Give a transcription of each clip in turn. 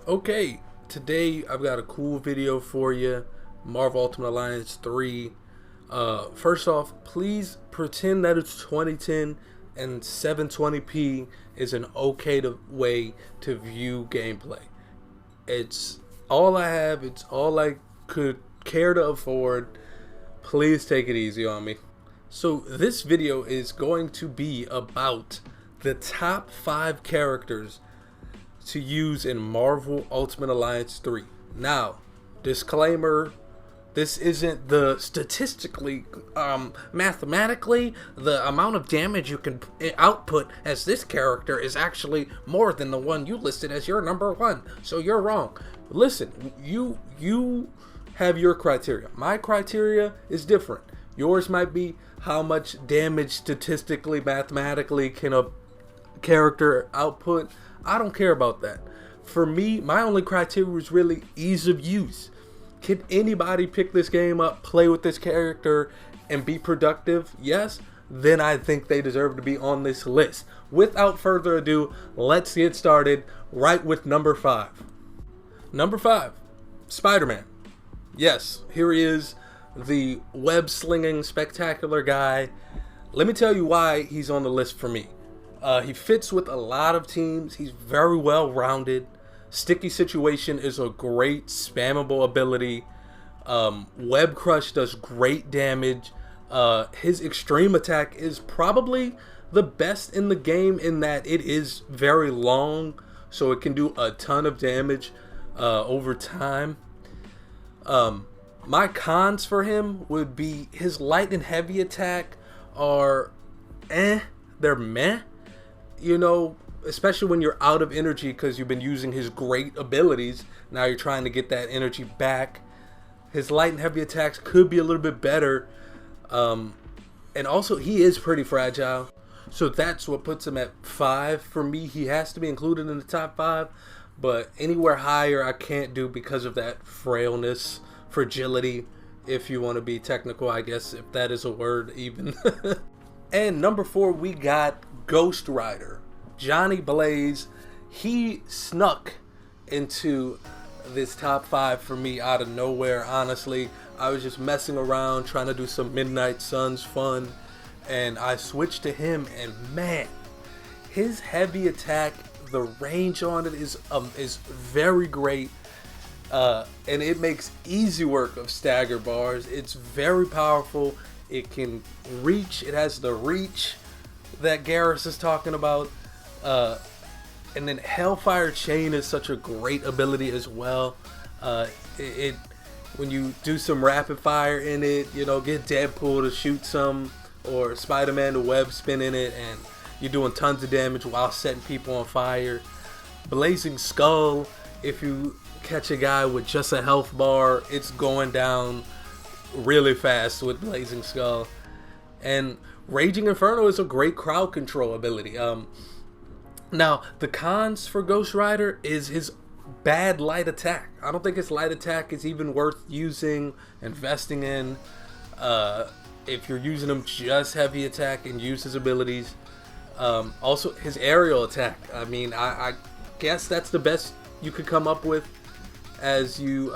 Okay, today I've got a cool video for you. Marvel Ultimate Alliance 3. First off, please pretend that it's 2010 and 720p is an way to view gameplay. It's all I have, it's all I could care to afford. Please take it easy on me. So this video is going to be about the top 5 characters to use in Marvel Ultimate Alliance 3. Now, disclaimer, this isn't the statistically, mathematically, the amount of damage you can output as this character is actually more than the one you listed as your number 1. So you're wrong. Listen, you have your criteria. My criteria is different. Yours might be how much damage statistically, mathematically can a character output. I don't care about that. For me, my only criteria is really ease of use. Can anybody pick this game up, play with this character, and be productive? Yes, then I think they deserve to be on this list. Without further ado, let's get started right with number 5. Number 5, SpiderMan. Yes, here he is, the web-slinging spectacular guy. Let me tell you why he's on the list for me. He fits with a lot of teams. He's very well rounded. Sticky Situation is a great spammable ability. Web Crush does great damage. His extreme attack is probably the best in the game in that it is very long, so it can do a ton of damage over time. My cons for him would be his light and heavy attack are they're meh. You know, especially when you're out of energy because you've been using his great abilities. Now you're trying to get that energy back. His light and heavy attacks could be a little bit better. And also, he is pretty fragile. So that's what puts him at 5. For me, he has to be included in the top 5. But anywhere higher, I can't do because of that frailness, fragility, if you want to be technical, I guess, if that is a word even. And number 4, we got Ghost Rider. Johnny Blaze. He snuck into this top 5 for me out of nowhere, honestly. I was just messing around trying to do some Midnight Suns fun, and I switched to him, and man, his heavy attack, the range on it is very great. And it makes easy work of stagger bars. It's very powerful. It can reach. It has the reach that Garrus is talking about. And then Hellfire Chain is such a great ability as well. When you do some rapid fire in it, you know, get Deadpool to shoot some, or Spider-Man to web spin in it, and you're doing tons of damage while setting people on fire. Blazing Skull, if you catch a guy with just a health bar, it's going down really fast with Blazing Skull. And Raging Inferno is a great crowd control ability. Now, the cons for Ghost Rider is his bad light attack. I don't think his light attack is even worth using, investing in. If you're using him just heavy attack and use his abilities. Also, his aerial attack. I mean, I guess that's the best you could come up with. As you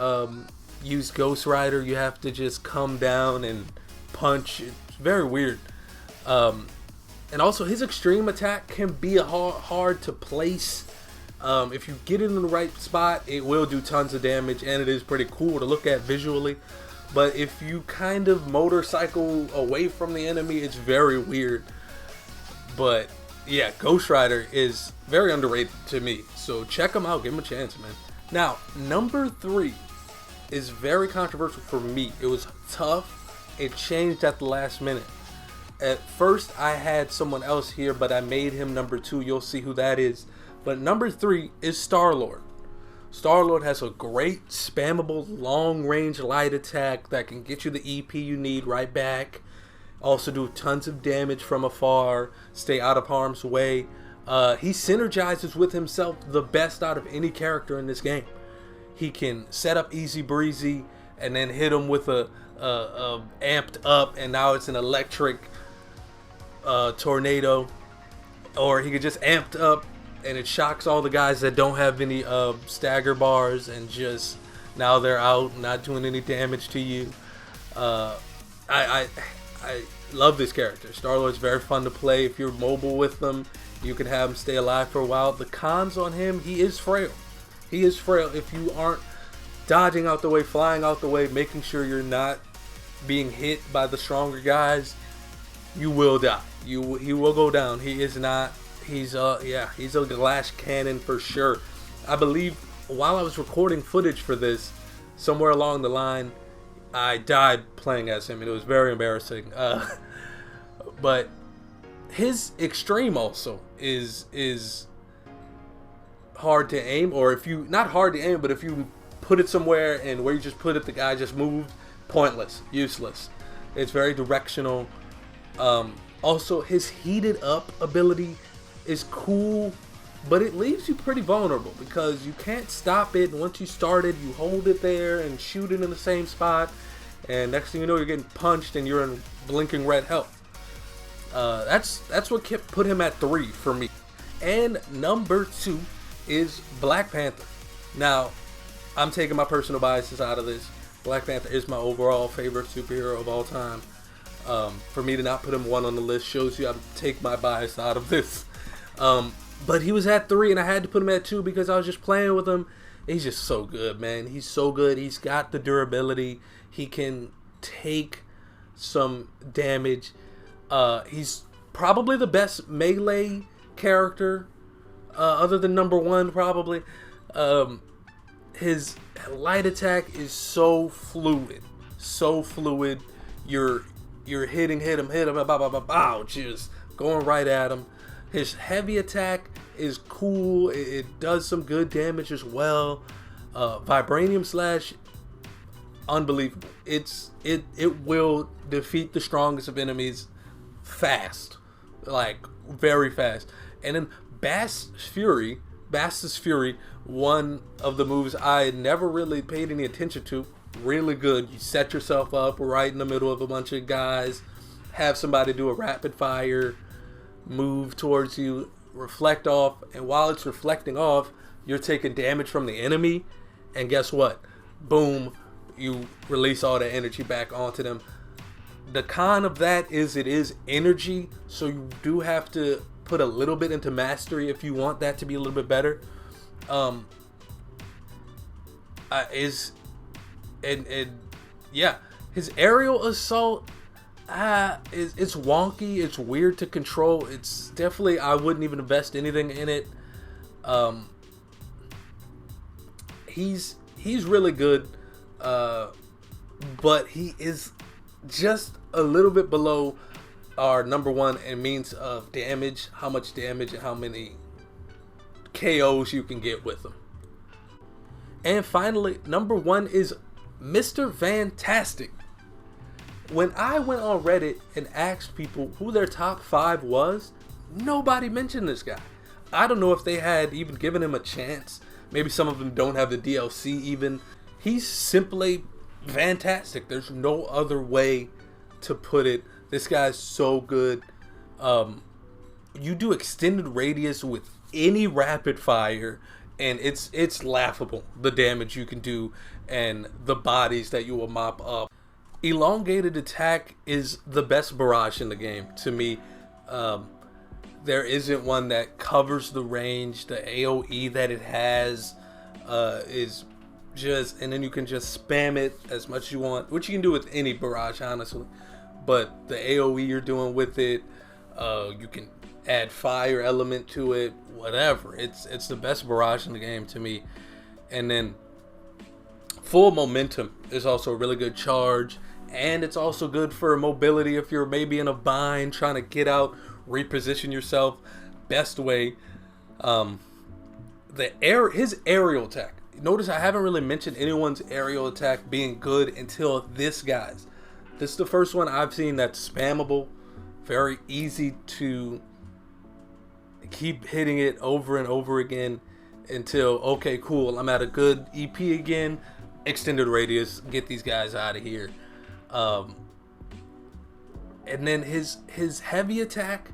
use Ghost Rider, you have to just come down and punch. It's very weird. And also, his extreme attack can be hard to place. If you get it in the right spot, it will do tons of damage, and it is pretty cool to look at visually. But if you kind of motorcycle away from the enemy, it's very weird. But yeah, Ghost Rider is very underrated to me. So check him out, give him a chance, man. Now, number 3 is very controversial for me. It was tough. It changed at the last minute. At first, I had someone else here, but I made him number 2. You'll see who that is. But number 3 is Starlord. Starlord has a great spammable long-range light attack that can get you the EP you need right back. Also do tons of damage from afar. Stay out of harm's way. He synergizes with himself the best out of any character in this game. He can set up easy breezy and then hit him with a amped up, and now it's an electric tornado. Or he could just amped up and it shocks all the guys that don't have any stagger bars, and just now they're out, not doing any damage to you. I love this character. Starlord's very fun to play. If you're mobile with them, you can have him stay alive for a while. The cons on him, he is frail. He is frail. If you aren't dodging out the way, flying out the way, making sure you're not being hit by the stronger guys, you will die. He will go down. He is not. He's a glass cannon for sure. I believe while I was recording footage for this, somewhere along the line, I died playing as him, and it was very embarrassing. But his extreme also is hard to aim, or if you not hard to aim, but if you put it somewhere and where you just put it, the guy just moved, pointless, useless. It's very directional. Also, his heated up ability is cool, but it leaves you pretty vulnerable because you can't stop it. And once you start it, you hold it there and shoot it in the same spot, and next thing you know, you're getting punched and you're in blinking red health. That's what put him at 3 for me. And number 2 is Black Panther. Now, I'm taking my personal biases out of this. Black Panther is my overall favorite superhero of all time. For me to not put him 1 on the list shows you I take my bias out of this. But he was at 3 and I had to put him at 2 because I was just playing with him. He's just so good, man. He's so good. He's got the durability. He can take some damage. He's probably the best melee character, other than number 1 probably. His light attack is so fluid. You're hitting him, bow, just going right at him. His heavy attack is cool. It does some good damage as well. Vibranium slash, unbelievable. It will defeat the strongest of enemies fast, like very fast. And then Bast's Fury, one of the moves I never really paid any attention to. Really good. You set yourself up right in the middle of a bunch of guys, have somebody do a rapid fire move towards you, reflect off, and while it's reflecting off, you're taking damage from the enemy, and guess what? Boom, you release all the energy back onto them. The con of that is it is energy, so you do have to put a little bit into mastery if you want that to be a little bit better. His aerial assault it's wonky. It's weird to control. It's definitely, I wouldn't even invest anything in it. He's really good, but he is just a little bit below our number 1 in means of damage, how much damage and how many KOs you can get with him. And finally, number 1 is Mr. Fantastic. When I went on Reddit and asked people who their top 5 was, nobody mentioned this guy. I don't know if they had even given him a chance. Maybe some of them don't have the DLC even. He's simply fantastic. There's no other way to put it. This guy's so good. You do extended radius with any rapid fire, and it's laughable, the damage you can do and the bodies that you will mop up. Elongated attack is the best barrage in the game to me. There isn't one that covers the range. The AoE that it has is just, and then you can just spam it as much as you want, which you can do with any barrage, honestly. But the AoE you're doing with it, you can add fire element to it, whatever. It's the best barrage in the game to me. And then full momentum is also a really good charge, and it's also good for mobility if you're maybe in a bind trying to get out, reposition yourself. Best way. His aerial attack. Notice I haven't really mentioned anyone's aerial attack being good until this guy's. This is the first one I've seen that's spammable, very easy to keep hitting it over and over again until, okay, cool, I'm at a good EP again, extended radius, get these guys out of here. And then his heavy attack,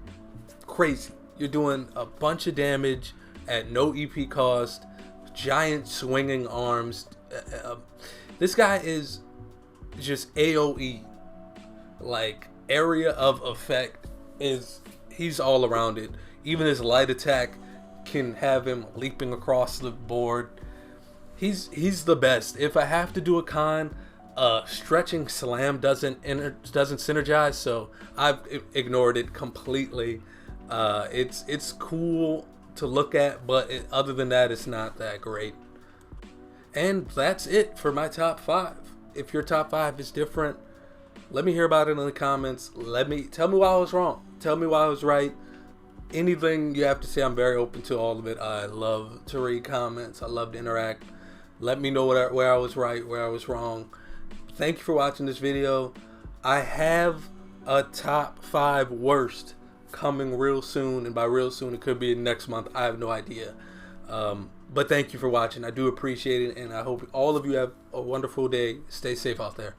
crazy. You're doing a bunch of damage at no EP cost, giant swinging arms. This guy is just AoE, like area of effect he's all around it. Even his light attack can have him leaping across the board. He's the best. If I have to do a con, stretching slam doesn't synergize, so I've ignored it completely. It's cool to look at, but other than that, it's not that great. And that's it for my top 5. If your top 5 is different, let me hear about it in the comments. Tell me why I was wrong. Tell me why I was right. Anything you have to say, I'm very open to all of it. I love to read comments. I love to interact. Let me know where I was right, where I was wrong. Thank you for watching this video. I have a top 5 worst coming real soon, and by real soon it could be next month. I have no idea. But thank you for watching. I do appreciate it, and I hope all of you have a wonderful day. Stay safe out there.